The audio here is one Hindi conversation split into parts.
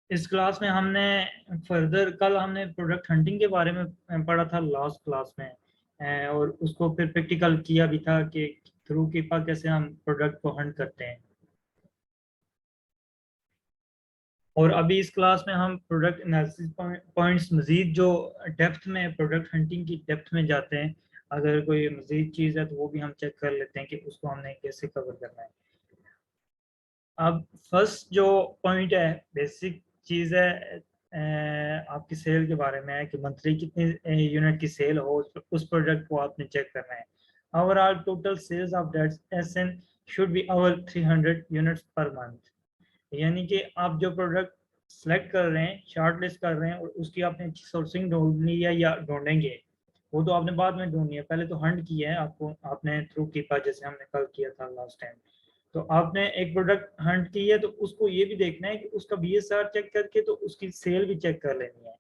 इस क्लास में हमने फर्दर कल हमने प्रोडक्ट हंटिंग के बारे में पढ़ा था लास्ट क्लास में। और उसको फिर प्रैक्टिकल किया भी था कि थ्रू कीपा कैसे हम प्रोडक्ट को हंट करते हैं। और अभी इस क्लास में हम प्रोडक्ट एनालिसिस पॉइंट्स मजीद जो डेप्थ में प्रोडक्ट हंटिंग की डेप्थ में जाते हैं। अगर कोई मजीद चीज़ है तो वो भी हम चेक कर लेते हैं कि उसको हमने कैसे कवर करना है। अब फर्स्ट जो पॉइंट है, बेसिक चीज़ है, आपकी सेल के बारे में है कि मंथली कितनी यूनिट की सेल हो, उस प्रोडक्ट को आपने चेक करना है। Overall total sales of that SN should be over 300 units per month. यानी कि आप जो प्रोडक्ट सेलेक्ट कर रहे हैं, शॉर्ट लिस्ट कर रहे हैं, और उसकी आपने अच्छी सोर्सिंग ढूंढनी है या ढूंढेंगे, वो तो आपने बाद में ढूंढनी है, पहले तो हंट किया है आपको आपने थ्रू कीपा, जैसे हमने कल किया था लास्ट टाइम। तो आपने एक प्रोडक्ट हंट की है तो उसको ये भी देखना है कि उसका बीएसआर चेक करके तो उसकी सेल भी चेक कर लेनी है।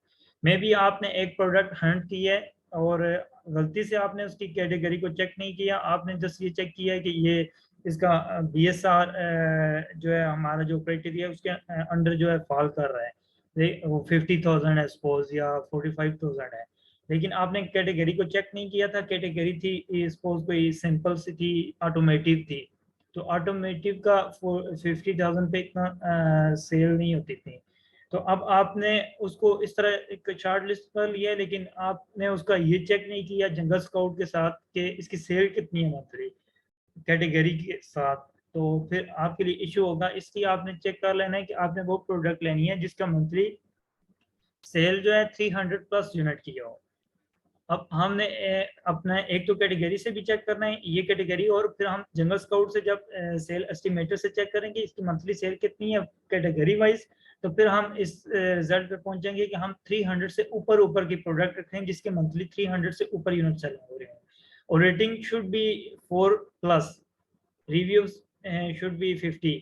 मे बी आपने एक प्रोडक्ट हंट की है और गलती से आपने उसकी कैटेगरी को चेक नहीं किया, आपने जस्ट ये चेक किया है कि ये इसका बीएसआर जो है हमारा जो क्राइटेरिया उसके अंडर जो है फॉल कर रहा है। वो 50,000 है सपोज या 45,000 है, लेकिन आपने कैटेगरी को चेक नहीं किया था। कैटेगरी थी सपोज कोई सिंपल सी थी, ऑटोमेटिव थी, तो ऑटोमेटिव का 50,000 पे इतना सेल नहीं होती थी। तो अब आपने उसको इस तरह एक चार्ट लिस्ट कर लिया है, लेकिन आपने उसका ये चेक नहीं किया जंगल स्काउट के साथ कि इसकी सेल कितनी है मंथली कैटेगरी के साथ। तो फिर आपके लिए इशू होगा, इसलिए आपने चेक कर लेना है कि आपने वो प्रोडक्ट लेनी है जिसका मंथली सेल जो है 300 प्लस यूनिट की हो। अब हमने अपना एक तो कैटेगरी से भी चेक करना है ये कैटेगरी, और फिर हम जंगल स्काउट से जब सेल एस्टिमेटर से चेक करेंगे इसकी मंथली सेल कितनी है कैटेगरी वाइज, तो फिर हम इस रिजल्ट पे पहुंचेंगे कि हम 300 से ऊपर ऊपर की प्रोडक्ट रखें जिसके मंथली 300 से ऊपर यूनिट सेलिंग हो रहे हैं। और rating should be 4 plus, reviews should be 50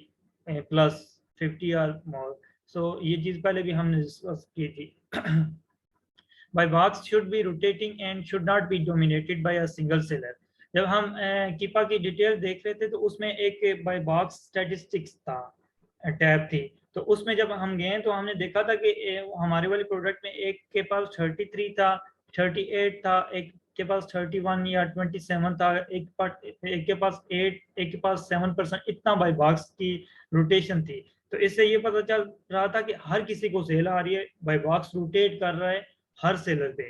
plus, 50 और मोर। सो ये चीज पहले भी हमने डिस्कस की थी। by box should be rotating and should not be dominated by a single seller। जब हम कीपा की डिटेल देख रहे थे तो उसमें एक बाय बॉक्स स्टैटिस्टिक्स था, टैब थी। तो उसमें जब हम गए तो हमने देखा था कि हमारे वाले प्रोडक्ट में एक के पास 33 था, 38 था, एक के पास 31 या 27 था, एक के पास 8, एक के पास 7%, इतना बाय बॉक्स की रोटेशन थी। तो इससे ये पता चल रहा था कि हर किसी को सेल आ रही है, बाय बॉक्स रोटेट कर रहा है हर सेलर पे।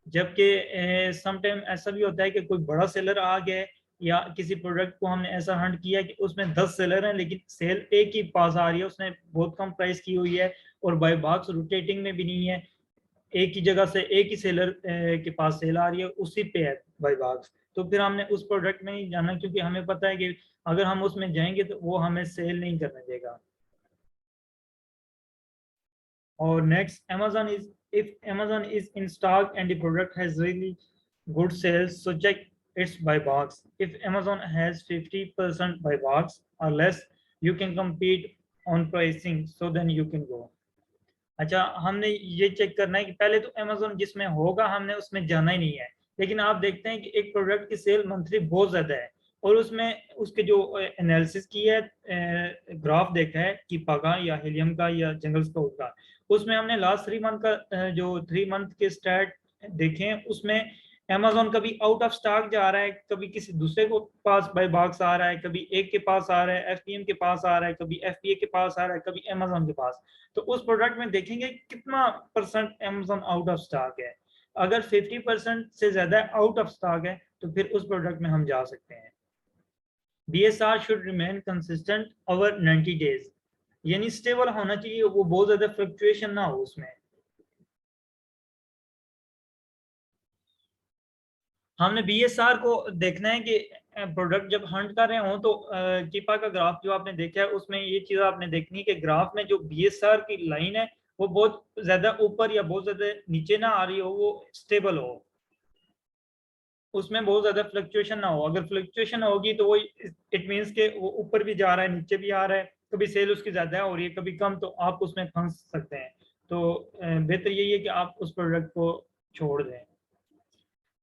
जबकि समटाइम ऐसा भी होता है कि कोई बड़ा सेलर आ गया है, या किसी प्रोडक्ट को हमने ऐसा हंट किया कि उसमें 10 सेलर हैं लेकिन सेल एक ही पास आ रही है, उसने बहुत कम प्राइस की हुई है और बाय बॉक्स रोटेटिंग में भी नहीं है, एक ही जगह से एक ही सेलर के पास सेल आ रही है, उसी पे है बाय बॉक्स। तो फिर हमने उस प्रोडक्ट में नहीं जाना, क्योंकि हमें पता है कि अगर हम उसमें जाएंगे तो वो हमें सेल नहीं करने देगा। और next, Amazon is, if Amazon is in stock and the product has really good sales, so check its buy box. If Amazon has 50% buy box or less, you can compete on pricing, so then you can go। अच्छा, हमने ये चेक करना है कि पहले तो Amazon जिसमें होगा हमने उसमें जाना ही नहीं है। लेकिन आप देखते हैं कि एक प्रोडक्ट की सेल मंथली बहुत ज्यादा है, और उसमें उसके जो एनालिसिस की है, ग्राफ देखा है कीपा का या हेलियम का या जंगल स्काउट का, उसमें हमने लास्ट 3 मंथ का जो 3 मंथ के स्टैट देखे हैं, उसमें Amazon कभी आउट ऑफ स्टॉक जा रहा है, कभी किसी दूसरे को पास बाय बॉक्स आ रहा है, कभी एक के पास आ रहा है, एफपीएम के पास आ रहा है, कभी एफपीए के पास आ रहा है, कभी Amazon के पास। तो उस प्रोडक्ट में देखेंगे कितना percent Amazon out of stock है। अगर 50% से ज्यादा आउट ऑफ स्टॉक है तो फिर उस प्रोडक्ट में हम जा सकते हैं। BSR should remain consistent over 90 days, यानी स्टेबल होना चाहिए, वो बहुत ज्यादा फ्लक्चुएशन ना हो उसमें। हमने बीएसआर को देखना है कि प्रोडक्ट जब हंट कर रहे हो तो कीपा का ग्राफ जो आपने देखा है उसमें ये चीज आपने देखनी है कि ग्राफ में जो बीएसआर की लाइन है वो बहुत ज्यादा ऊपर या बहुत ज्यादा नीचे ना आ रही हो, वो स्टेबल हो, उसमें बहुत ज्यादा फ्लक्चुएशन ना हो। अगर फ्लक्चुएशन होगी तो वो इट मीन्स के वो ऊपर भी जा रहा है नीचे भी आ रहा है, कभी सेल उसकी ज्यादा है और ये कभी कम, तो आप उसमें फंस सकते हैं। तो बेहतर यही है कि आप उस प्रोडक्ट को छोड़ दें।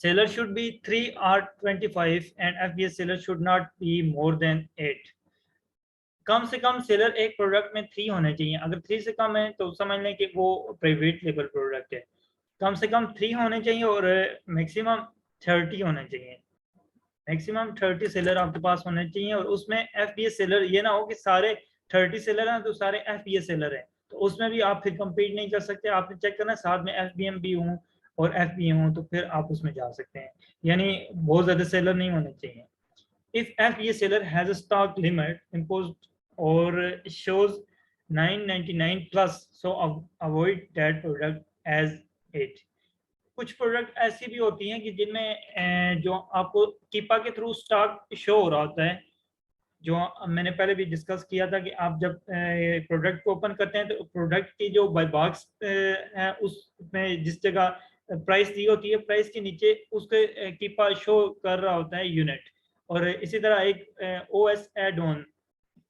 Seller should be 3 or 25 and FBS seller should not be more than 8। कम से कम सेलर एक प्रोडक्ट में 3 होने चाहिए। अगर 3 से कम है तो समझ लें कि वो प्राइवेट लेबल प्रोडक्ट है। कम से कम 3 होने चाहिए और मैक्सिमम 30 होने चाहिए। मैक्सिमम 30 सेलर आपके पास होने चाहिए और उसमें एफबीए सेलर, ये ना हो कि सारे 30 सेलर हैं तो सारे एफबीए सेलर हैं, तो उसमें भी आप फिर compete नहीं कर सकते। आपने चेक करना साथ में एफबीएम भी हों और एफबीए हों, तो फिर आप उसमें जा सकते हैं। यानी बहुत ज्यादा सेलर नहीं होने चाहिए। If FBA seller has a stock limit imposed or shows 999 plus, so avoid that product as it. कुछ प्रोडक्ट ऐसी भी होती हैं कि जिनमें जो आपको कीपा के थ्रू स्टॉक शो हो रहा होता है, जो मैंने पहले भी डिस्कस किया था कि आप जब प्रोडक्ट को ओपन करते हैं तो प्रोडक्ट की जो बाय बॉक्स है उसमें जिस जगह प्राइस दी होती है, प्राइस के नीचे उसके कीपा शो कर रहा होता है यूनिट। और इसी तरह एक ओएस एड ऑन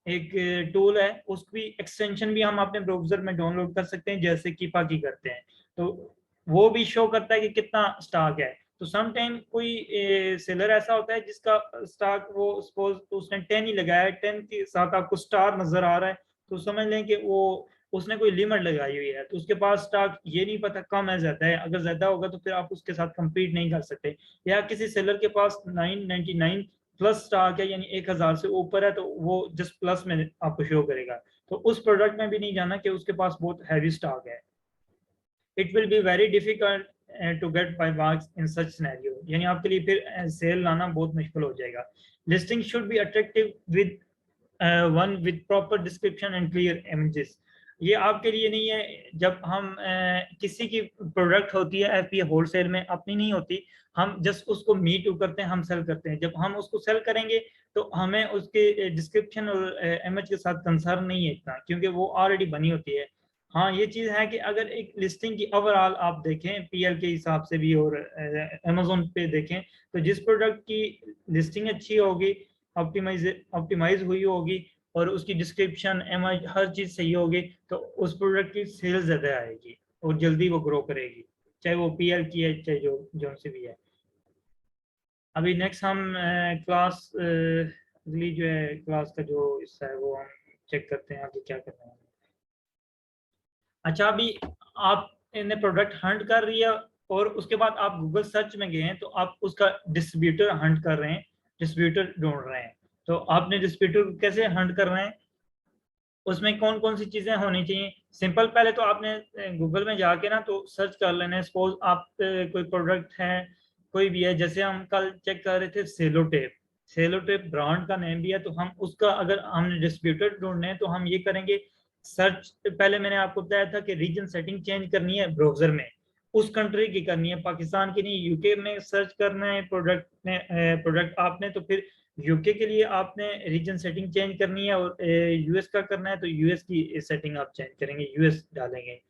एक टूल है, उसकी एक्सटेंशन भी हम अपने ब्राउज़र में डाउनलोड कर सकते हैं जैसे कीपा की करते हैं, तो वो भी शो करता है कि कितना स्टॉक है। तो सम टाइम कोई सेलर ऐसा होता है जिसका स्टॉक वो सपोज उसने 10 ही लगाया है, 10 के साथ आपको स्टार नजर आ रहा है, तो समझ लें कि वो उसने कोई लिमिट लगाई हुई है, तो उसके पास स्टॉक ये नहीं पता कम है ज्यादा है। अगर ज्यादा होगा तो फिर आप उसके साथ compete नहीं कर सकते। या किसी सेलर के पास 999 प्लस स्टॉक है यानी 1000 से ऊपर है, तो वो जस्ट प्लस में आपको शो करेगा। तो उस प्रोडक्ट में भी नहीं जाना कि उसके पास बहुत हैवी स्टॉक है। It will be very difficult to get buy box in such scenario, यानी आपके लिए फिर सेल लाना बहुत मुश्किल हो जाएगा। Listing should be attractive with one with proper description and clear images. ये आपके लिए नहीं है। जब हम किसी की प्रोडक्ट होती है एफपीए होलसेल में, अपनी नहीं होती, हम जस्ट उसको मी टू करते हैं, हम सेल करते हैं। जब हम उसको सेल करेंगे तो हमें उसके डिस्क्रिप्शन और इमेज के साथ कंसर्न नहीं है इतना, क्योंकि वो ऑलरेडी बनी होती है। हाँ ये चीज है कि अगर एक लिस्टिंग की ओवरऑल आप देखें पीएल के हिसाब से भी और अमेजोन पे देखें, तो जिस प्रोडक्ट की लिस्टिंग अच्छी होगी, ऑप्टिमाइज हुई होगी और उसकी डिस्क्रिप्शन इमेज हर चीज सही होगी, तो उस प्रोडक्ट की सेल ज्यादा आएगी और जल्दी वो ग्रो करेगी, चाहे वो पीएल की है चाहे जो से भी है। अभी नेक्स्ट हम क्लास अगली जो है क्लास का जो हिस्सा है वो हम चेक करते हैं आगे क्या करना है। अच्छा अभी आपने प्रोडक्ट हंट कर रही है और उसके बाद आप गूगल सर्च में गए हैं तो आप उसका डिस्ट्रीब्यूटर हंट कर रहे हैं, डिस्ट्रीब्यूटर ढूंढ रहे हैं। तो आपने डिस्ट्रीब्यूटर कैसे हंट कर रहे हैं, उसमें कौन कौन सी चीजें होनी चाहिए। सिंपल पहले तो आपने गूगल में जाके ना तो सर्च कर लेना है। सपोज आप कोई प्रोडक्ट है कोई भी है, जैसे हम कल चेक कर रहे थे cello tape, cello tape brand का नेम भी है, तो हम उसका अगर हमने डिस्ट्रीब्यूटर ढूंढने हैं तो हम ये करेंगे सर्च। पहले मैंने आपको बताया था कि रीजन सेटिंग चेंज करनी है ब्राउजर में, उस कंट्री की करनी है, पाकिस्तान की नहीं। यूके में सर्च करना है प्रोडक्ट ने, प्रोडक्ट आपने, तो फिर यूके के लिए आपने रीजन सेटिंग चेंज करनी है और यूएस का करना है तो यूएस की सेटिंग आप चेंज करेंगे, यूएस डालेंगे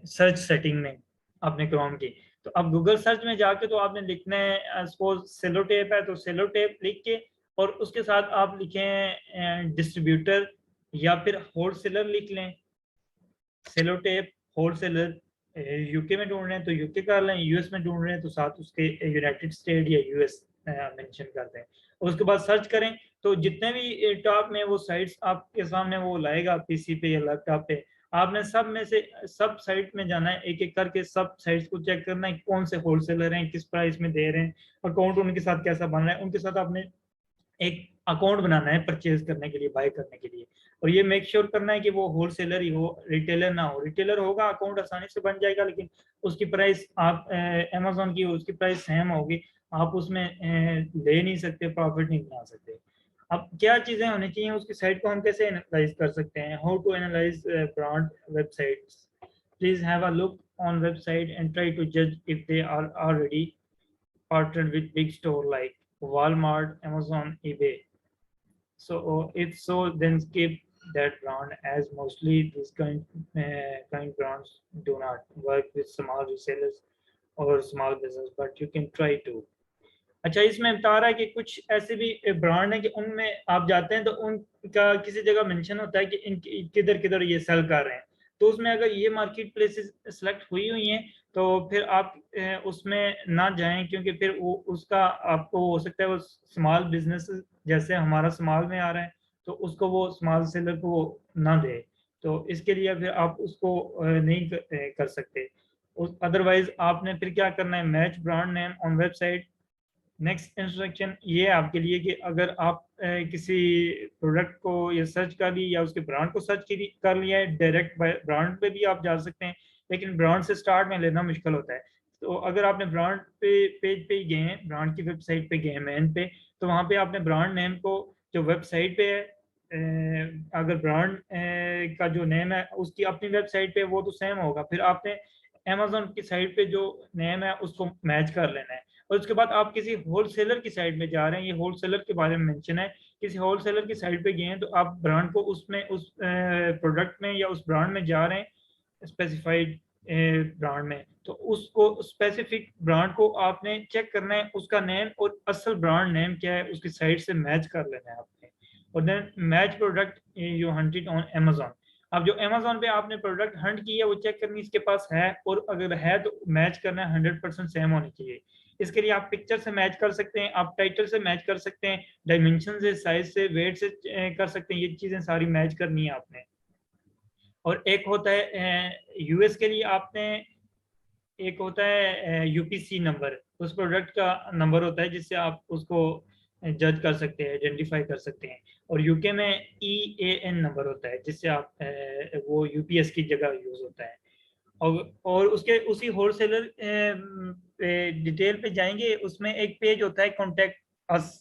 सर्च सेटिंग में अपने क्रोम की। तो अब गूगल सर्च में जाके तो आपने लिखना है सपोज सेलो टेप है तो सेलो टेप लिख के, और उसके साथ आप लिखें डिस्ट्रीब्यूटर या फिर होलसेलर लिख लें। सेलो टेप होलसेलर यूके में ढूंढ रहे हैं तो यूके कर लें, यूएस में ढूंढ रहे हैं तो साथ उसके यूनाइटेड स्टेट या यूएस मेंशन कर दें। उसके बाद सर्च करें तो जितने भी टॉप में वो साइट्स आपके सामने वो लाएगा पीसी पे या लैपटॉप पे, आपने सब में से सब साइट में जाना है, एक एक करके सब साइट्स को चेक करना है कौन से होलसेलर हैं, किस प्राइस में दे रहे हैं, अकाउंट उनके साथ कैसा बन रहा है, उनके साथ आपने एक अकाउंट बनाना है परचेज करने के लिए, बाय करने के लिए। और ये मेक श्योर करना है कि वो होलसेलर ही हो, रिटेलर ना हो। रिटेलर होगा अकाउंट आसानी से बन जाएगा, लेकिन उसकी प्राइस आप अमेजोन की उसकी प्राइस सेम होगी, आप उसमें ले नहीं सकते, प्रॉफिट नहीं बना सकते। अब क्या चीजें होनी चाहिए उसकी साइट को हम कैसे एनालाइज कर सकते हैं। How to analyse brand websites, please have a look on website and try to जज if they are already partnered with big store like Walmart, Amazon, eBay. So if so, then skip that brand, as mostly these kind brands do not work with small resellers or small business, but you can try to. अच्छा इसमें बता रहा है कि कुछ ऐसे भी ब्रांड है कि उनमें आप जाते हैं तो उनका किसी जगह मेंशन होता है कि इन किधर किधर ये सेल कर रहे हैं, तो उसमें अगर ये मार्केट प्लेसेस सेलेक्ट हुई हुई हैं तो फिर आप उसमें ना जाएं, क्योंकि फिर वो उसका आपको हो सकता है वो स्मॉल बिजनेस जैसे हमारा स्मॉल में आ रहा है तो उसको वो स्मॉल सेलर को वो ना दे। तो इसके लिए फिर आप उसको नहीं कर सकते। अदरवाइज आपने फिर क्या करना है, match brand name on website. Next instruction ये है आपके लिए कि अगर आप किसी प्रोडक्ट को ये सर्च कर ली या उसके ब्रांड को सर्च कर लिया है, डायरेक्ट ब्रांड पे भी आप जा सकते हैं, लेकिन ब्रांड से स्टार्ट में लेना मुश्किल होता है। तो अगर आपने ब्रांड पे पेज पे ही गए हैं, ब्रांड की वेबसाइट पे गए हैं मेन पे, तो वहाँ पे आपने ब्रांड नेम को जो वेबसाइट पे है, अगर ब्रांड का जो नेम है उसकी अपनी वेबसाइट पे वो तो सेम होगा, फिर आपने अमेजोन की साइट पे जो नेम है उसको मैच कर लेना है। और उसके बाद आप किसी होलसेलर की साइड में जा रहे हैं, ये होलसेलर के बारे में मेंशन है, किसी होलसेलर की साइड पे गए हैं तो आप ब्रांड को उसमें उस प्रोडक्ट में या उस ब्रांड में जा रहे हैं स्पेसिफाइड ब्रांड में, तो उसको स्पेसिफिक ब्रांड को आपने चेक करना है, उसका नेम और असल ब्रांड नेम क्या है उसकी साइड से मैच कर लेना है आपने। और then match product you hunted on Amazon. अब जो अमेजोन पे आपने प्रोडक्ट हंट की है वो चेक करनी इसके पास है, और अगर है तो मैच करना है 100% सेम होनी चाहिए। इसके लिए आप पिक्चर से मैच कर सकते हैं, आप टाइटल से मैच कर सकते हैं, डायमेंशन से, साइज से, वेट से कर सकते हैं, ये चीजें सारी मैच करनी है आपने। और एक होता है यूएस के लिए आपने, एक होता है यूपीसी नंबर, उस प्रोडक्ट का नंबर होता है जिससे आप उसको जज कर सकते हैं, आइडेंटिफाई कर सकते हैं। और यूके में EAN नंबर होता है जिससे आप वो यूपीएस की जगह यूज होता है। और उसके उसी होलसेलर डिटेल पे जाएंगे, उसमें एक पेज होता है कॉन्टेक्ट अस।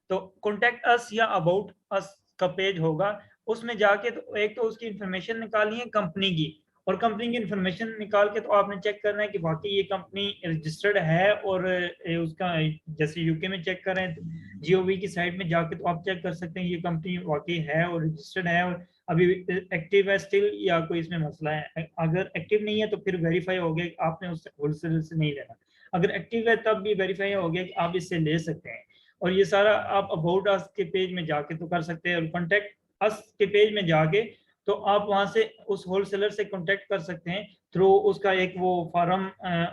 तो कॉन्टेक्ट अस या अबाउट अस का पेज होगा, उसमें जाके तो एक तो उसकी इंफॉर्मेशन निकालनी है कंपनी की, और कंपनी की इंफॉर्मेशन निकाल के तो आपने चेक करना है कि वाकई ये कंपनी रजिस्टर्ड है। और उसका जैसे यूके में चेक कर रहे हैं तो जीओवी की साइट में जाके तो आप चेक कर सकते हैं ये कंपनी वाकई है और रजिस्टर्ड है और अभी एक्टिव है स्टिल, या कोई इसमें मसला है। अगर एक्टिव नहीं है तो फिर वेरीफाई हो गया कि आपने उससे होलसेलर से नहीं लेना। अगर एक्टिव है तब भी वेरीफाई हो गया कि आप इससे ले सकते हैं। और ये सारा आप अबाउट अस के पेज में जाके तो कर सकते हैं, और कॉन्टेक्ट अस के पेज में जाके तो आप वहां से उस होलसेलर से कांटेक्ट कर सकते हैं थ्रू उसका एक वो फॉर्म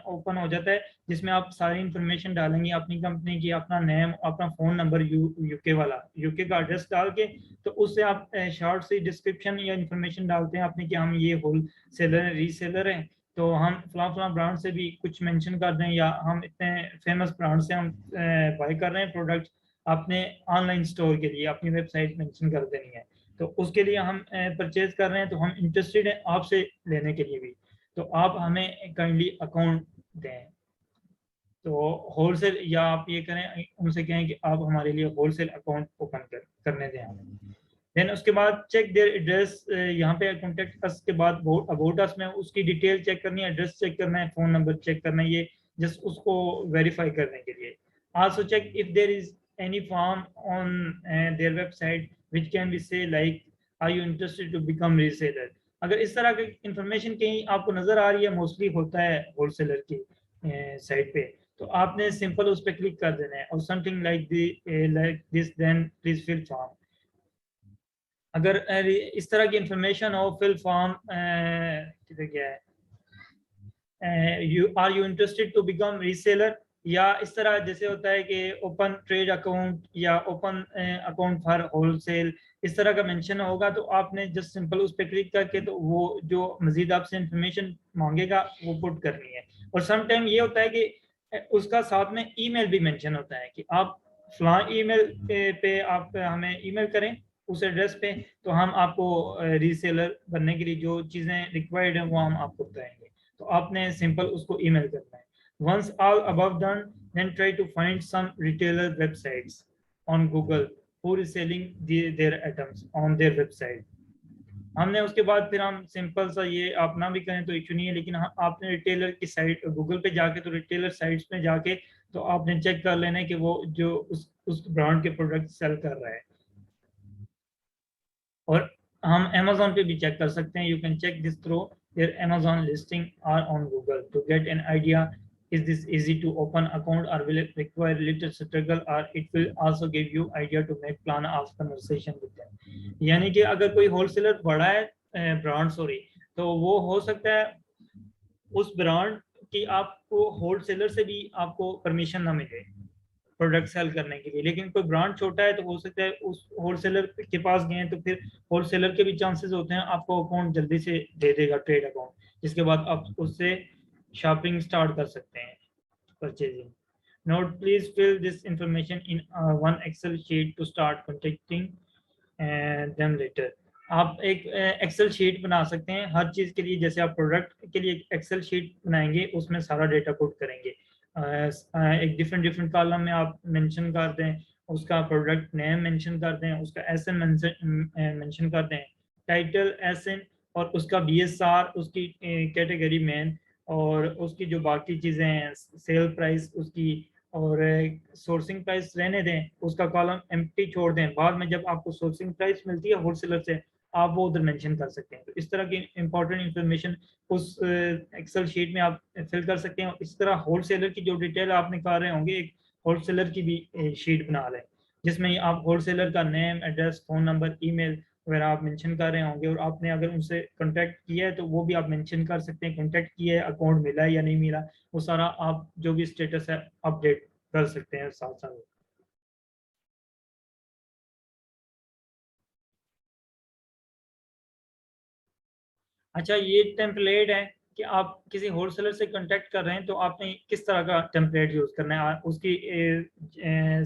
ओपन हो जाता है जिसमें आप सारी इंफॉर्मेशन डालेंगे अपनी कंपनी की, अपना नेम, अपना फोन नंबर, यूके वाला, यूके का एड्रेस डाल के, तो उससे आप शॉर्ट सी डिस्क्रिप्शन या इंफॉर्मेशन डालते हैं अपनी कि हम ये होलसेलर हैं, रीसेलर हैं, तो हम फला फला ब्रांड से भी कुछ मेंशन कर दें, या हम इतने फेमस ब्रांड से हम बाय कर रहे हैं प्रोडक्ट अपने ऑनलाइन स्टोर के लिए, अपनी वेबसाइट मेंशन कर देनी है। तो उसके लिए हम परचेज कर रहे हैं तो हम इंटरेस्टेड हैं आपसे लेने के लिए भी, तो आप हमें काइंडली अकाउंट दें। तो होलसेल, या आप ये करें उनसे कहें कि आप हमारे लिए होलसेल अकाउंट ओपन करने दें हमें। देन उसके बाद चेक देयर एड्रेस, यहाँ पे कॉन्टेक्ट अस के बाद अबाउट अस में उसकी डिटेल चेक करनी है, एड्रेस चेक करना है, फोन नंबर चेक करना है, ये जस्ट उसको वेरीफाई करने के लिए। Also check if there is any form on their website which can be say like are you interested to become reseller. अगर इस तरह की इंफॉर्मेशन कहीं आपको नजर आ रही है, मोस्टली होता है होलसेलर की साइट पे, तो आपने सिंपल उस पर क्लिक कर देना है, और something like this then please fill form. अगर इस तरह की इंफॉर्मेशन हो, फिल फॉर्म क्या है, you interested to become reseller, या इस तरह जैसे होता है कि ओपन ट्रेड अकाउंट या ओपन अकाउंट फॉर होलसेल, इस तरह का मेंशन होगा, तो आपने जस्ट सिंपल उस पर क्लिक करके तो वो जो मजीद आपसे इंफॉर्मेशन मांगेगा वो पुट करनी है। और सम टाइम ये होता है कि उसका साथ में ईमेल भी मेंशन होता है कि आप फलां ईमेल पे आप हमें ईमेल करें उस एड्रेस पे, तो हम आपको रीसेलर बनने के लिए जो चीज़ें रिक्वायर्ड हैं वो हम आपको बताएंगे। तो आपने सिंपल उसको ईमेल करना है। Once all above done, then try to find some retailer websites on Google who is selling their items on their website. हमने उसके बाद फिर हम सिंपल सा, ये आप ना भी करें तो इशू नहीं है, लेकिन आपने रिटेलर की साइट गूगल पे जाके, तो रिटेलर साइट्स में जाके तो आपने चेक कर लेना है कि वो जो उस ब्रांड के प्रोडक्ट सेल कर रहा है। और हम अमेजोन पे भी चेक कर सकते हैं, you can check this through their Amazon listing or on Google to get an idea is this easy to open account or will it require little struggle, or it will also give you idea to make plan of conversation with them। यानी कि अगर कोई होलसेलर बड़ा है ब्रांड, सॉरी, तो वो हो सकता है उस ब्रांड की आपको होलसेलर से भी आपको परमिशन ना मिले, प्रोडक्ट सेल करने के लिए। लेकिन कोई ब्रांड छोटा है तो हो सकता है उस होलसेलर के पास गए तो फिर होलसेलर के भी चांसेस होते हैं आपको अकाउंट जल्दी से दे देगा, ट्रेड अकाउंट, जिसके बाद आप उससे शॉपिंग स्टार्ट कर सकते हैं, purchasing. Note, please fill this information in one Excel sheet to start contacting them later. आप एक एक्सेल शीट बना सकते हैं हर चीज़ के लिए। जैसे आप प्रोडक्ट के लिए एक एक्सेल शीट बनाएंगे, उसमें सारा डेटा पुट करेंगे। एक डिफरेंट डिफरेंट कॉलम में आप मेंशन कर दें, उसका प्रोडक्ट नेम मेंशन कर दें, उसका एसएन मेंशन कर दें, टाइटल एसएन, और उसका बीएसआर, उसकी कैटेगरी मेन, और उसकी जो बाकी चीज़ें हैं, सेल प्राइस उसकी, और सोर्सिंग प्राइस रहने दें, उसका कॉलम एम्प्टी छोड़ दें। बाद में जब आपको सोर्सिंग प्राइस मिलती है होलसेलर से, आप वो उधर मेंशन कर सकते हैं। तो इस तरह की इंपॉर्टेंट इंफॉर्मेशन उस एक्सेल शीट में आप फिल कर सकते हैं। इस तरह होलसेलर की जो डिटेल आप निकाल रहे होंगे, एक होलसेलर की भी शीट बना लें, जिसमें आप होलसेलर का name, address, phone number, email वगैरह आप मेंशन कर रहे होंगे, और आपने अगर उनसे कांटेक्ट किया है तो वो भी आप मेंशन कर सकते हैं, कांटेक्ट किया है, अकाउंट मिला है या नहीं मिला, वो सारा आप जो भी स्टेटस है अपडेट कर सकते हैं साथ साथ। अच्छा, ये टेम्पलेट है कि आप किसी होलसेलर से कांटेक्ट कर रहे हैं तो आपने किस तरह का टेम्पलेट यूज करना है, उसकी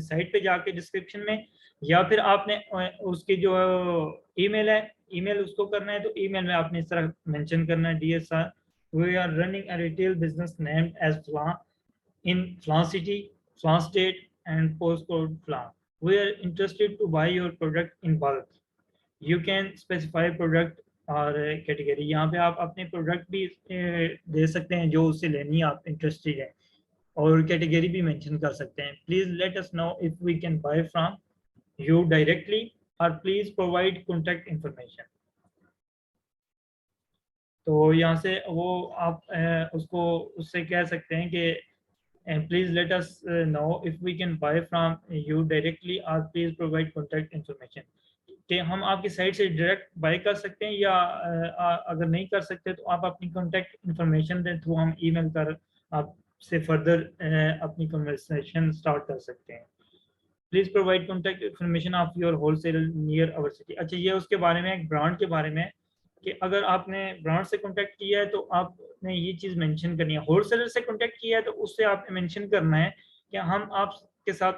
साइट पे जाके डिस्क्रिप्शन में, या फिर आपने उसकी जो ईमेल है, ईमेल उसको करना है तो ईमेल में आपने इस तरह मेंशन करना है, dear sir, we are running a retail business named as fla in Flan city, Flan state, and postcode Flan. We are interested to buy your product in bulk. You can specify product और कैटेगरी। यहाँ पे आप अपने प्रोडक्ट भी दे सकते हैं जो उससे लेनी आप इंटरेस्टेड है, और कैटेगरी भी मेंशन कर सकते हैं। Please let us know if we can buy from you directly, और प्लीज प्रोवाइड कॉन्टैक्ट इंफॉर्मेशन। तो यहाँ से वो आप उसको उससे कह सकते हैं कि and please let us know if we can buy from you directly, or please provide contact information। कि हम आपकी साइट से डायरेक्ट बाय कर सकते हैं, या अगर नहीं कर सकते तो आप अपनी कॉन्टैक्ट इंफॉर्मेशन दें, थ्रू हम ईमेल कर आपसे फर्दर अपनी कन्वर्सेशन स्टार्ट कर सकते हैं। Please provide contact information of your wholesale near our city. अच्छा, ये उसके बारे में, एक ब्रांड के बारे में, कि अगर आपने ब्रांड से कांटेक्ट किया है तो आपने ये चीज़ मेंशन करनी है। होलसेलर से कांटेक्ट किया है तो उससे आपने मेंशन करना है कि हम आपके साथ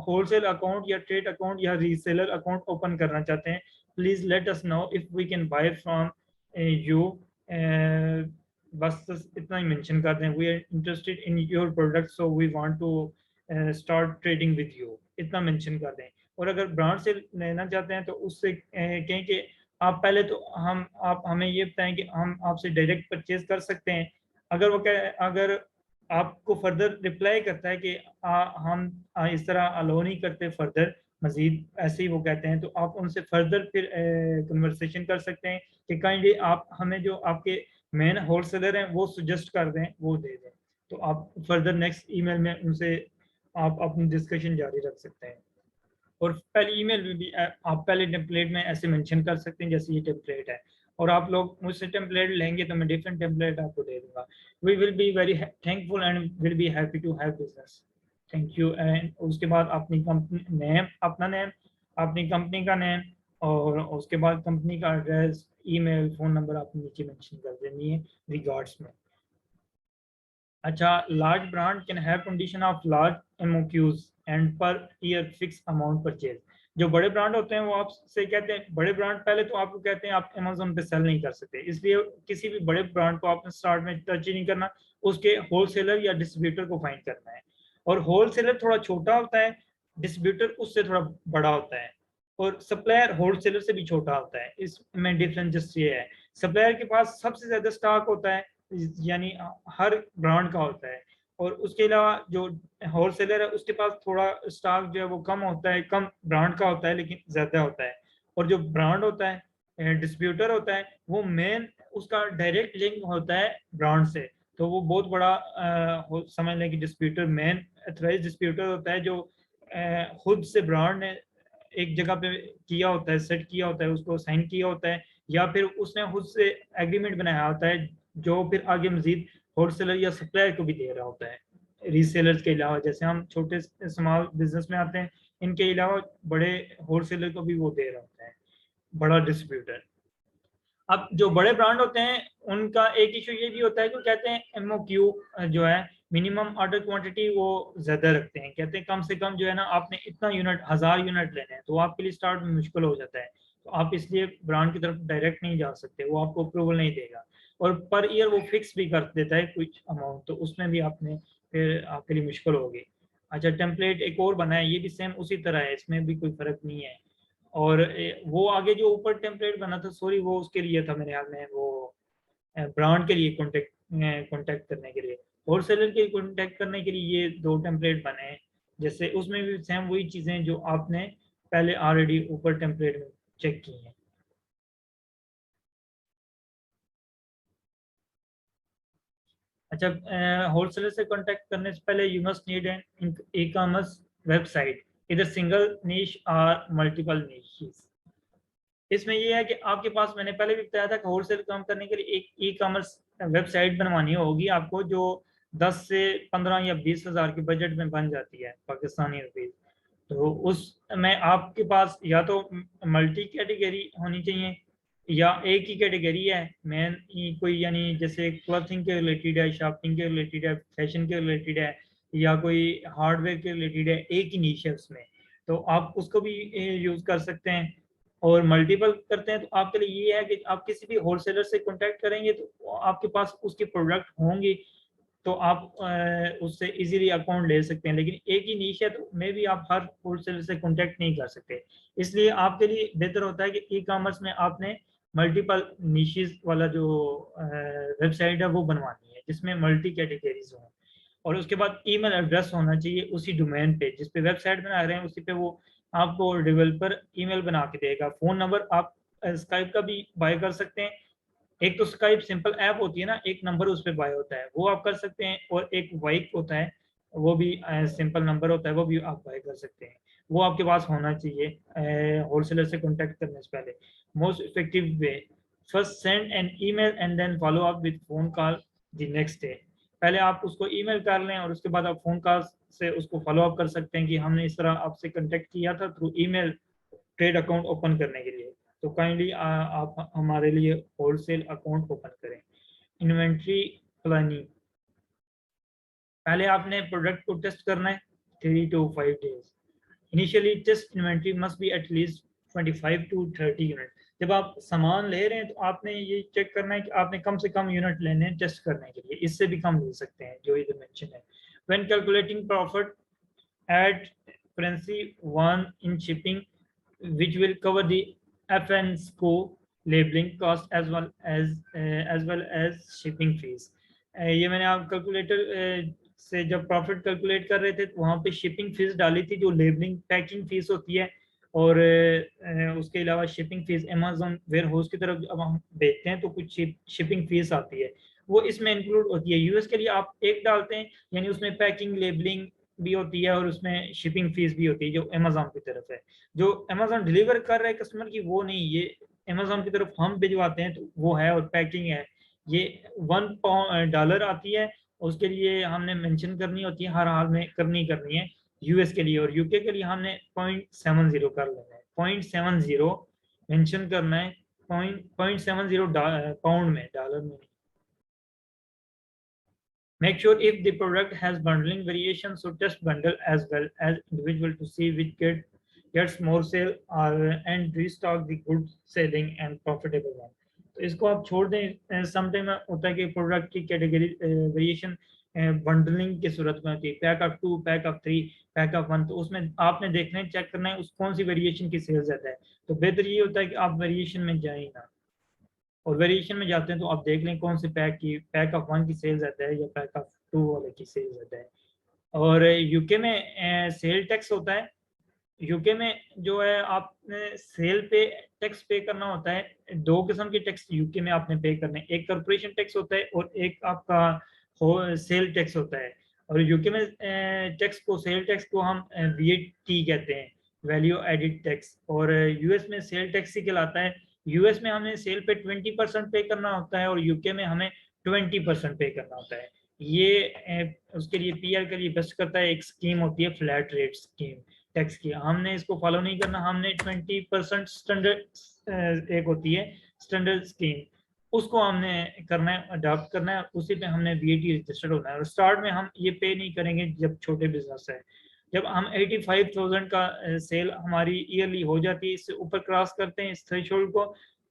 होलसेल अकाउंट या ट्रेड अकाउंट या रीसेलर अकाउंट ओपन करना चाहते हैं। Please let us know if we can buy from you. बस इतना ही मेंशन कर दें, we are interested in your product so we want to start trading with you, इतना मेंशन कर दें। और अगर ब्रांड से लेना चाहते हैं तो उससे कहें कि आप पहले तो आप हमें ये बताएं कि हम आपसे डायरेक्ट परचेज कर सकते हैं। अगर वो अगर आपको फर्दर रिप्लाई करता है कि हम इस तरह अलो नहीं करते फर्दर मजीद, ऐसे ही वो कहते हैं, तो आप उनसे फर्दर फिर कन्वर्सेशन कर सकते हैं कि काइंडली आप हमें जो आपके मेन होलसेलर हैं वो सजेस्ट कर दें, वो दे दें। तो आप फर्दर नेक्स्ट ईमेल में उनसे आप अपनी डिस्कशन जारी रख सकते हैं। और पहले ईमेल में भी आप पहले टेम्पलेट में ऐसे मेंशन कर सकते हैं जैसे ये टेम्पलेट है, और आप लोग मुझसे टेम्पलेट लेंगे तो मैं डिफरेंट टेम्पलेट आपको दे दूंगा। We will be very thankful and will be happy to have business. Thank you. And उसके बाद अपनी कंपनी नेम, अपना नेम, अपनी कंपनी का नेम, और उसके बाद कंपनी का एड्रेस, ईमेल, फोन नंबर आपने नीचे मेंशन कर देनी है रिगार्ड्स में। अच्छा, large brand can have condition of large MOQs and per year fix amount purchase. जो बड़े ब्रांड होते हैं वो आपसे कहते हैं, बड़े ब्रांड पहले तो आपको कहते हैं आप अमेजोन पे सेल नहीं कर सकते, इसलिए किसी भी बड़े ब्रांड को आपने स्टार्ट में टच ही नहीं करना, उसके होलसेलर या डिस्ट्रीब्यूटर को फाइंड करना है। और होलसेलर थोड़ा छोटा होता है, डिस्ट्रीब्यूटर उससे थोड़ा बड़ा होता है, और सप्लायर होलसेलर से भी छोटा होता है। इसमें डिफरेंस जस्ट ये है, सप्लायर के पास सबसे ज्यादा स्टॉक होता है, यानी हर ब्रांड का होता है, और उसके अलावा जो होलसेलर है उसके पास थोड़ा स्टॉक जो है वो कम होता है, कम ब्रांड का होता है लेकिन ज्यादा होता है। और जो ब्रांड होता है, डिस्ट्रीब्यूटर होता है, वो मेन उसका डायरेक्ट लिंक होता है ब्रांड से। तो वो बहुत बड़ा समझ लें कि डिस्ट्रीब्यूटर मेन अथराइज डिस्ट्रीब्यूटर होता है, जो खुद से ब्रांड ने एक जगह पे किया होता है, सेट किया होता है, उसको साइन किया होता है, या फिर उसने खुद से एग्रीमेंट बनाया होता है जो फिर आगे मजीद होलसेलर या सप्लायर को भी दे रहा होता है। रीसेलर्स के अलावा, जैसे हम छोटे स्मॉल बिजनेस में आते हैं, इनके अलावा बड़े होलसेलर को भी वो दे रहा होता है, बड़ा डिस्ट्रीब्यूटर। अब जो बड़े ब्रांड होते हैं उनका एक इशू ये भी होता है कि कहते हैं एमओक्यू जो है मिनिमम ऑर्डर क्वांटिटी वो ज्यादा रखते हैं, कहते हैं कम से कम जो है ना आपने इतना यूनिट 1000 यूनिट लेने हैं, तो आपके लिए स्टार्ट में मुश्किल हो जाता है, तो आप इसलिए ब्रांड की तरफ डायरेक्ट नहीं जा सकते, वो आपको अप्रूवल नहीं देगा। और पर ईयर वो फिक्स भी कर देता है कुछ अमाउंट, तो उसमें भी आपने फिर आपके लिए मुश्किल होगी। अच्छा, टेम्पलेट एक और बना है, ये भी सेम उसी तरह है, इसमें भी कोई फर्क नहीं है। और वो आगे जो ऊपर टेम्पलेट बना था, सॉरी वो उसके लिए था मेरे ख्याल में, वो ब्रांड के लिए कांटेक्ट करने के लिए, होलसेलर के कांटेक्ट करने के लिए ये दो टेम्पलेट बने हैं। जैसे उसमें भी सेम वही चीजें जो आपने पहले ऑलरेडी ऊपर टेम्पलेट में चेक की हैं। अच्छा, होलसेलर से कांटेक्ट करने से पहले you must need an e commerce website, इधर सिंगल नीश और मल्टीपल नीशेस। इसमें ये है कि आपके पास, मैंने पहले भी बताया था कि होलसेल काम करने के लिए एक ई कॉमर्स वेबसाइट बनवानी होगी आपको, जो 10 से 15 या 20 हज़ार के बजट में बन जाती है पाकिस्तानी रुपीज। तो उसमें आपके पास या तो मल्टी कैटेगरी होनी चाहिए, या एक ही कैटेगरी है मेन कोई, यानी जैसे क्लॉथिंग के रिलेटेड है, शॉपिंग के रिलेटेड है, फैशन के रिलेटेड है, या कोई हार्डवेयर के रिलेटेड है, एक ही नीश है उसमें, तो आप उसको भी यूज कर सकते हैं। और मल्टीपल करते हैं तो आपके लिए ये है कि आप किसी भी होलसेलर से कांटेक्ट करेंगे तो आपके पास उसके प्रोडक्ट होंगे, तो आप उससे इजीली अकाउंट ले सकते हैं। लेकिन एक ही नीश है तो मे भी आप हर होलसेलर से कांटेक्ट नहीं कर सकते, इसलिए आपके लिए बेहतर होता है कि ई कॉमर्स में आपने मल्टीपल निशेस वाला जो वेबसाइट है वो बनवानी है, जिसमें मल्टी कैटेगरीज हों। और उसके बाद ईमेल एड्रेस होना चाहिए उसी डोमेन पे जिस पे वेबसाइट बना रहे हैं, उसी पे वो आपको डेवलपर ईमेल बना के देगा। फोन नंबर आप स्काइप का भी बाय कर सकते हैं, एक तो स्काइप सिंपल ऐप होती है ना, एक नंबर उस पर बाय होता है, वो आप कर सकते हैं, और एक वाइप होता है, वो भी सिंपल नंबर होता है, वो भी आप बाय कर सकते हैं। वो आपके पास होना चाहिए होलसेलर से कॉन्टेक्ट करने से पहले। Most effective way, first send an email and then follow up with phone call the next day. पहले आप उसको ईमेल कर लें और उसके बाद आप फोन कॉल से उसको फॉलो अप कर सकते हैं कि हमने इस तरह आपसे कॉन्टेक्ट किया था through email trade account open करने के लिए, तो काइंडली आप हमारे लिए होलसेल अकाउंट ओपन करें। इन्वेंट्री प्लानिंग, पहले आपने प्रोडक्ट को टेस्ट करना है 3 to 5 days। Initially test inventory must be at least 25 to 30 unit. जब आप सामान ले रहे हैं तो आपने ये चेक करना है कि आपने कम से कम यूनिट लेने हैं टेस्ट करने के लिए, इससे भी कम ले सकते हैं जो इधर मेंशन है। When calculating profit, add currency one in shipping, which will cover the FNSCO labeling cost as well as shipping fees। ये मैंने आप कैलकुलेटर से जब प्रॉफिट कैलकुलेट कर रहे थे तो वहाँ पे शिपिंग फीस डाली थी, जो लेबलिंग पैकिंग फीस होती है, और उसके अलावा shipping fees Amazon warehouse की तरफ जब हम भेजते हैं तो कुछ शिपिंग फीस आती है, वो इसमें इंक्लूड होती है। यूएस के लिए आप एक डालते हैं, यानी उसमें पैकिंग लेबलिंग भी होती है और उसमें शिपिंग फीस भी होती है जो अमेजोन की तरफ है। जो अमेजोन डिलीवर कर रहा है कस्टमर की वो नहीं, ये अमेजोन की तरफ हम भिजवाते हैं तो वो है, और पैकिंग है ये $1 आती है, उसके लिए हमने मेंशन करनी होती है, हर हाल में करनी है यूएस के लिए। और यूके के लिए हमने 0.70 कर लेना है, 0.70 मेंशन करना है, 0.70 पाउंड में, डॉलर में नहीं। Make sure if the product has bundling variation, so test bundle as well as individual to see which gets more sale and restock the good selling and profitable one। तो इसको आप छोड़ दें, समटाइम होता है कि प्रोडक्ट की कैटेगरी वेरिएशन बंडलिंग की सूरत में होती है, pack of 2, pack of 3, pack of 1, तो उसमें आपने देखना है, चेक करना है उस कौन सी वेरिएशन की सेल ज्यादा है। तो बेहतर ये होता है कि आप वेरिएशन में जाए ना, और वेरिएशन में जाते हैं तो आप देख लें कौन से पैक ऑफ 1 की सेल ज्यादा है या पैक ऑफ 2 वाले की सेल ज्यादा है। और यूके में सेल टैक्स होता है, यूके में जो है आपने सेल पे टैक्स पे करना होता है। दो किस्म के टैक्स यूके में आपने पे करने हैं, एक कॉर्पोरेशन टैक्स होता है और एक आपका सेल टैक्स होता है। और यूके में टैक्स को, सेल टैक्स को हम वीएटी कहते हैं, वैल्यू एडिड टैक्स, और यूएस में सेल टैक्स ही कहलाता है। यूएस में हमें सेल पे 20% पे करना होता है और यूके में हमें 20% पे करना होता है। ये उसके लिए पीआर के लिए बेस्ट करता है। एक स्कीम होती है फ्लैट रेट स्कीम टैक्स की, हमने इसको फॉलो नहीं करना, हमने 20% स्टैंडर्ड एक होती है स्टैंडर्ड स्कीम, उसको हमने करना है, अडॉप्ट करना है, उसी पे हमने वीएटी रजिस्टर्ड होना है। और स्टार्ट में हम ये पे नहीं करेंगे जब छोटे बिजनेस है, जब हम 85,000 का सेल हमारी ईयरली हो जाती है, इससे ऊपर क्रॉस करते हैं इस थ्रेशोल्ड को,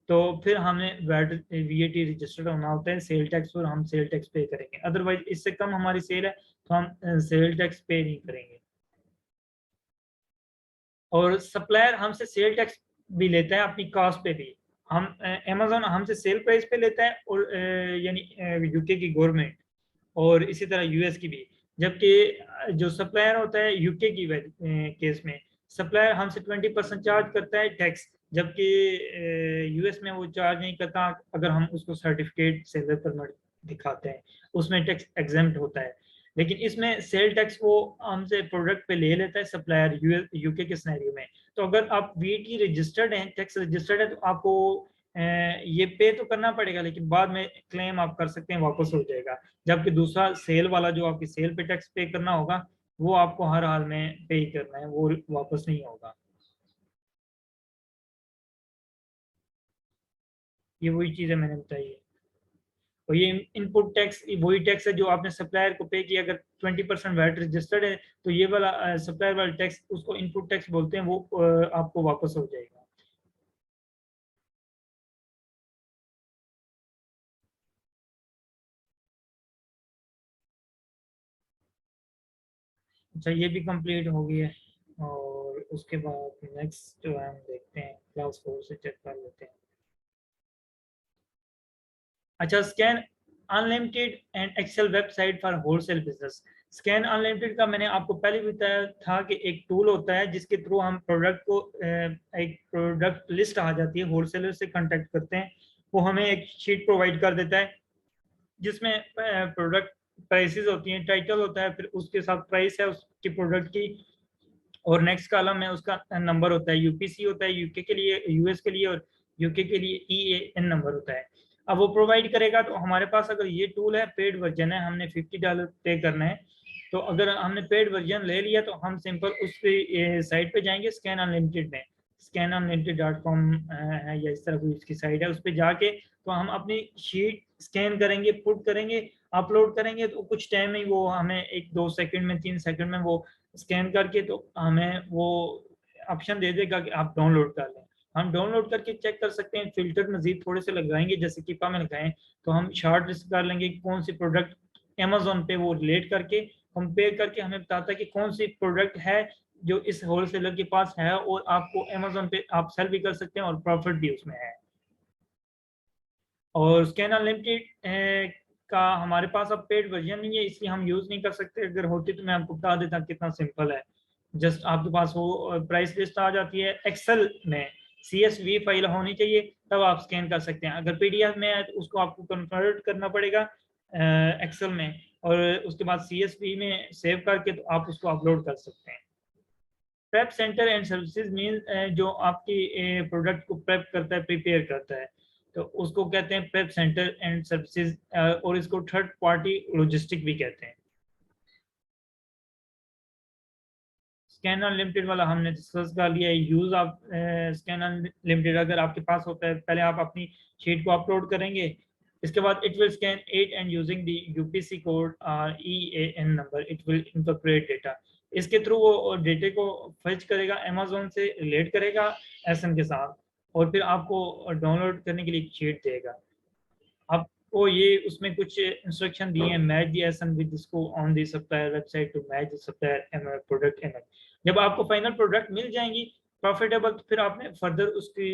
तो फिर हमें वैट वीएटी रजिस्टर्ड होना होता है सेल टैक्स पर, हम सेल टैक्स पे करेंगे। अदरवाइज इससे कम हमारी सेल है तो हम सेल टैक्स पे नहीं करेंगे। और सप्लायर हमसे सेल टैक्स भी लेता है अपनी कॉस्ट पे भी, हम अमेजोन हमसे सेल प्राइस पे लेता है, और यानी यूके की गवर्नमेंट, और इसी तरह यूएस की भी। जबकि जो सप्लायर होता है यूके की केस में, सप्लायर हमसे 20% चार्ज करता है टैक्स, जबकि यूएस में वो चार्ज नहीं करता अगर हम उसको सर्टिफिकेट सेलर परमिट दिखाते हैं, उसमें टैक्स एग्जेम्प्ट होता है। लेकिन इसमें सेल टैक्स वो हमसे प्रोडक्ट पे ले लेता है सप्लायर यूके के सिनेरियो में। तो अगर आप वीटी रजिस्टर्ड हैं, टैक्स रजिस्टर्ड है, तो आपको ये पे तो करना पड़ेगा, लेकिन बाद में क्लेम आप कर सकते हैं, वापस हो जाएगा। जबकि दूसरा सेल वाला जो आपकी सेल पे टैक्स पे करना होगा, वो आपको हर हाल में पे ही करना है, वो वापस नहीं होगा। ये वही चीज़ है मैंने बताई है। और ये इनपुट टैक्स वही टैक्स है जो आपने सप्लायर को पे किया, अगर 20% वैट रजिस्टर्ड है तो ये वाला सप्लायर वाला टैक्स, उसको इनपुट टैक्स बोलते हैं, वो आपको वापस हो जाएगा। अच्छा, ये भी कंप्लीट हो गई है। और उसके बाद नेक्स्ट जो है हम देखते हैं, क्लास 4 से चेक कर लेते हैं। अच्छा, scan unlimited and Excel website for wholesale business. Scan unlimited का मैंने आपको पहले भी बताया था कि एक टूल होता है जिसके थ्रू हम प्रोडक्ट को एक प्रोडक्ट लिस्ट आ जाती है, होलसेलर से कांटेक्ट करते हैं, वो हमें एक शीट प्रोवाइड कर देता है जिसमें प्रोडक्ट प्राइसेस होती हैं, टाइटल होता है, फिर उसके साथ प्राइस है उसकी प्रोडक्ट की, और नेक्स्ट कॉलम में उसका नंबर होता है, यूपीसी होता है यूके के लिए, यूएस के लिए, और यूके के लिए ईएएन नंबर होता है। अब वो प्रोवाइड करेगा, तो हमारे पास अगर ये टूल है, पेड वर्जन है, हमने $50 पे करना है, तो अगर हमने पेड वर्जन ले लिया तो हम सिंपल उस साइट पे जाएंगे, स्कैन अनलिमिटेड में, scanunlimited.com है या इस तरह कोई इसकी साइट है, उस पर जाके तो हम अपनी शीट स्कैन करेंगे, पुट करेंगे, अपलोड करेंगे, तो कुछ टाइम में वो हमें 1-2 सेकंड में, 3 सेकंड में वो स्कैन करके तो हमें वो ऑप्शन दे देगा कि आप डाउनलोड कर लें। हम डाउनलोड करके चेक कर सकते हैं, फिल्टर मजीद थोड़े से लगाएंगे, जैसे कि में लगाएं, तो हम शॉर्ट लिस्ट कर लेंगे कि कौन सी प्रोडक्ट अमेजोन पे वो रिलेट करके कंपेयर करके हमें बताता है कि कौन सी प्रोडक्ट है जो इस होलसेलर के पास है, और आपको अमेजोन पे आप सेल भी कर सकते हैं और प्रॉफिट भी उसमें है। और स्कैन अनलिमिटेड का हमारे पास अब पेड वर्जन नहीं है, इसलिए हम यूज नहीं कर सकते। अगर होती तो मैं आपको बता देता कितना सिंपल है। जस्ट आपके पास वो प्राइस लिस्ट आ जाती है, एक्सेल में CSV फाइल होनी चाहिए, तब आप स्कैन कर सकते हैं। अगर PDF में है तो उसको आपको कन्वर्ट करना पड़ेगा एक्सेल में, और उसके बाद CSV में सेव करके तो आप उसको अपलोड कर सकते हैं। Prep centre and services mean जो आपकी प्रोडक्ट को प्रेप करता है, प्रिपेयर करता है, तो उसको कहते हैं प्रेप सेंटर एंड सर्विसेज, और इसको थर्ड पार्टी लॉजिस्टिक भी कहते हैं। स्कैन अनलिमिटेड वाला हमने डिस्कस कर लिया है। यूज ऑफ स्कैन अनलिमिटेड अगर आपके पास होता है, पहले आप अपनी शीट को अपलोड करेंगे, इसके बाद it will scan it and using the UPC code और EAN number, it will incorporate data. इसके थ्रू वो डेटे को फर्ज करेगा, अमेजोन से रिलेट करेगा एसएन के साथ, और फिर आपको डाउनलोड करने के लिए शीट देगा। आपको ये उसमें कुछ इंस्ट्रक्शन दिए हैं, मैच दी एसन विद इसको on the supplier website to match supplier product image. जब आपको फाइनल प्रोडक्ट मिल जाएंगी प्रॉफिटेबल, तो फिर आपने फर्दर उसकी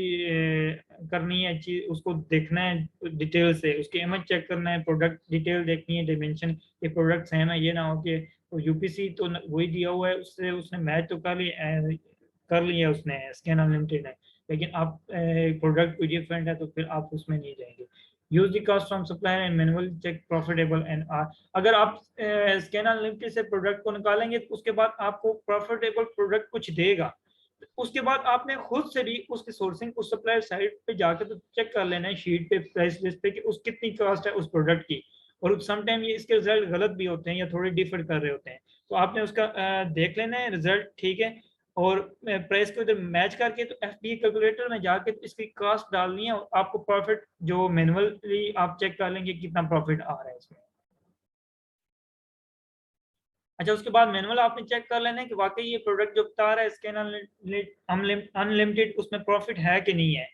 करनी है चीज, उसको देखना है डिटेल से, उसकी इमेज चेक करना है, प्रोडक्ट डिटेल देखनी है, डायमेंशन ये प्रोडक्ट्स है ना, ये ना हो कि तो यूपीसी तो वही दिया हुआ है, उससे उसने मैच तो कर लिया उसने स्कैन अनलिमिटेड है, लेकिन आप प्रोडक्ट कोई डिफरेंट है तो फिर आप उसमें नहीं जाएंगे। Use the cost from supplier and manual check profitable and R. अगर आप स्कैन अनलिमिटेड से प्रोडक्ट को निकालेंगे तो उसके बाद आपको प्रॉफिटेबल प्रोडक्ट कुछ देगा, उसके बाद आपने खुद से भी उसकी सोर्सिंग उस सप्लायर साइट पे जाकर तो चेक कर लेना है शीट पे, प्राइस लिस्ट पे, कि उस कितनी कॉस्ट है उस प्रोडक्ट की, और समटाइम ये इसके रिजल्ट गलत भी होते हैं या थोड़े डिफर कर रहे होते हैं, तो आपने उसका देख लेना है रिजल्ट, ठीक है। और प्राइस को इधर मैच करके तो एफडी कैलकुलेटर में जाके इसकी कॉस्ट डालनी है और आपको प्रॉफिट जो मैनुअली आप चेक कर लेंगे कितना प्रॉफिट आ रहा है इसमें। अच्छा, उसके बाद मैनुअल आपने चेक कर लेना है कि वाकई ये प्रोडक्ट जो बता रहा है इसके अनलिमिटेड उसमें प्रॉफिट है कि नहीं है।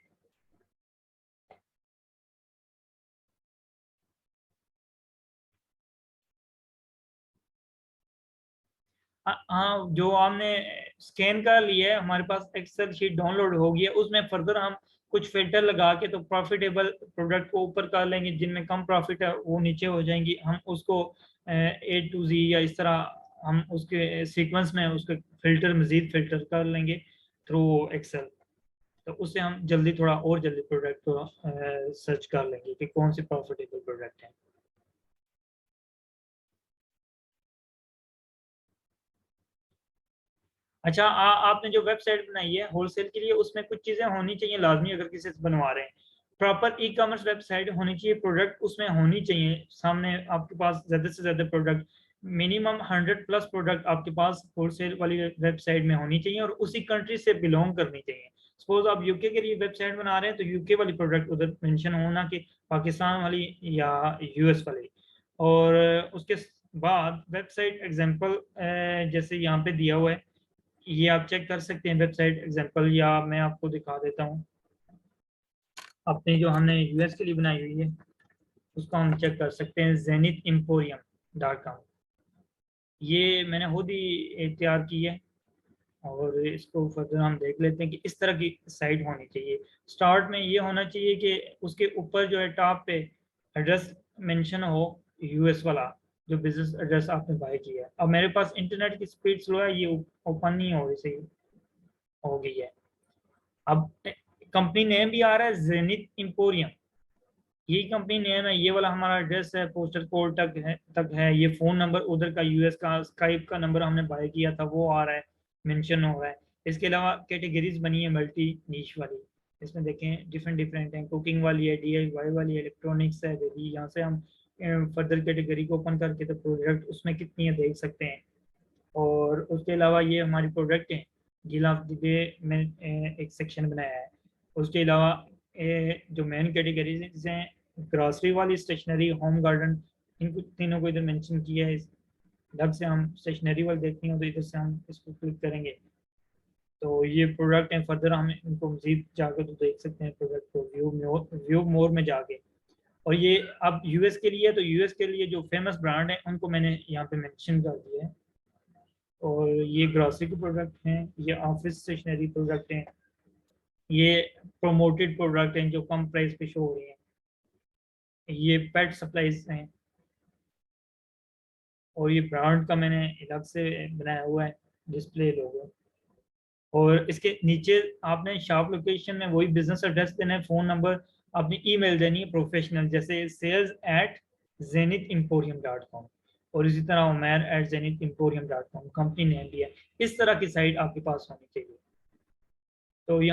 हाँ, जो हमने स्कैन कर लिया है, हमारे पास एक्सेल शीट डाउनलोड हो गई है, उसमें फर्दर हम कुछ फिल्टर लगा के तो प्रॉफिटेबल प्रोडक्ट को ऊपर कर लेंगे, जिनमें कम प्रॉफिट है वो नीचे हो जाएंगी। हम उसको ए टू जी या इस तरह हम उसके सीक्वेंस में उसके फिल्टर, मजीद फिल्टर कर लेंगे थ्रू एक्सेल। तो उससे हम जल्दी, थोड़ा और जल्दी प्रोडक्ट को सर्च कर लेंगे कि कौन सी प्रॉफिटेबल प्रोडक्ट है। अच्छा, आपने जो वेबसाइट बनाई है होलसेल के लिए, उसमें कुछ चीजें होनी चाहिए लाजमी, अगर किसी से बनवा रहे हैं। प्रॉपर ई कॉमर्स वेबसाइट होनी चाहिए, प्रोडक्ट उसमें होनी चाहिए सामने आपके पास ज्यादा से ज्यादा प्रोडक्ट, मिनिमम 100+ प्रोडक्ट आपके पास होलसेल वाली वेबसाइट में होनी चाहिए और उसी कंट्री से बिलोंग करनी चाहिए। सपोज आप यूके के लिए वेबसाइट बना रहे हैं तो यूके वाली प्रोडक्ट उधर मेंशन होना कि पाकिस्तान वाली या यूएस वाली। और उसके बाद वेबसाइट एग्जांपल जैसे यहाँ पे दिया हुआ है, ये आप चेक कर सकते हैं वेबसाइट एग्जांपल, या मैं आपको दिखा देता हूँ। अपनी जो हमने यूएस के लिए बनाई हुई है उसको हम चेक कर सकते हैं, zenithemporium.com। ये मैंने खुद ही तैयार की है और इसको फर्दर हम देख लेते हैं कि इस तरह की साइट होनी चाहिए। स्टार्ट में ये होना चाहिए कि उसके ऊपर जो है टॉप पे एड्रेस मेंशन हो, यूएस वाला जो बिजनेस एड्रेस आपने बाय किया है। अब मेरे पास इंटरनेट की स्पीड स्लो है, ये ओपन नहीं हो रही, सही हो गई है। अब कंपनी नेम भी आ रहा है जेनिथ इंपोरियम, यही कंपनी नेम है, ये वाला हमारा एड्रेस है, पोस्टल कोड तक है, ये फोन नंबर उधर का यूएस का, स्काइप का नंबर हमने बाय किया था वो आ रहा है, मेंशन हो रहा है। इसके अलावा कैटेगरीज बनी है मल्टी नीश वाली, इसमें देखें डिफरेंट डिफरेंट है, कुकिंग वाली है, डीआईवाई वाली है, इलेक्ट्रॉनिक्स है, बेबी। यहाँ से हम फर्दर कैटेगरी को ओपन करके तो प्रोडक्ट उसमें कितनी है देख सकते हैं। और उसके अलावा ये हमारी प्रोडक्ट है, गिलाफ डिबे में एक सेक्शन बनाया है। उसके अलावा जो मेन कैटेगरीज हैं, ग्रॉसरी वाली, स्टेशनरी, होम गार्डन, इन कुछ तीनों को इधर मेंशन किया है। ढंग से हम स्टेशनरी वाले देखते हैं तो इधर से हम इसको क्लिक करेंगे तो ये प्रोडक्ट है। फर्दर हम इनको मजीद जाकर तो देख सकते हैं प्रोडक्ट को व्यू मोर में जाके। और ये अब यूएस के लिए, तो यूएस के लिए जो फेमस ब्रांड है उनको मैंने यहाँ पे मेंशन कर दिया है। और ये ग्रॉसरी के प्रोडक्ट हैं, ये ऑफिस स्टेशनरी प्रोडक्ट हैं, ये प्रोमोटेड प्रोडक्ट हैं जो कम प्राइस पे शो हो रही हैं, ये पेट सप्लाईज हैं। और ये ब्रांड का मैंने अलग से बनाया हुआ है डिस्प्ले लोगो। और इसके नीचे आपने शॉप लोकेशन में वही बिजनेस एड्रेस देना है, फ़ोन नंबर, अपनी ईमेल देनी है प्रोफेशनल, जैसे sales@zenithemporium.com, और इसी तरह umair@zenithemporium.com कंपनी नेम भी है। इस तरह की साइट आपके पास होनी चाहिए। तो यहाँ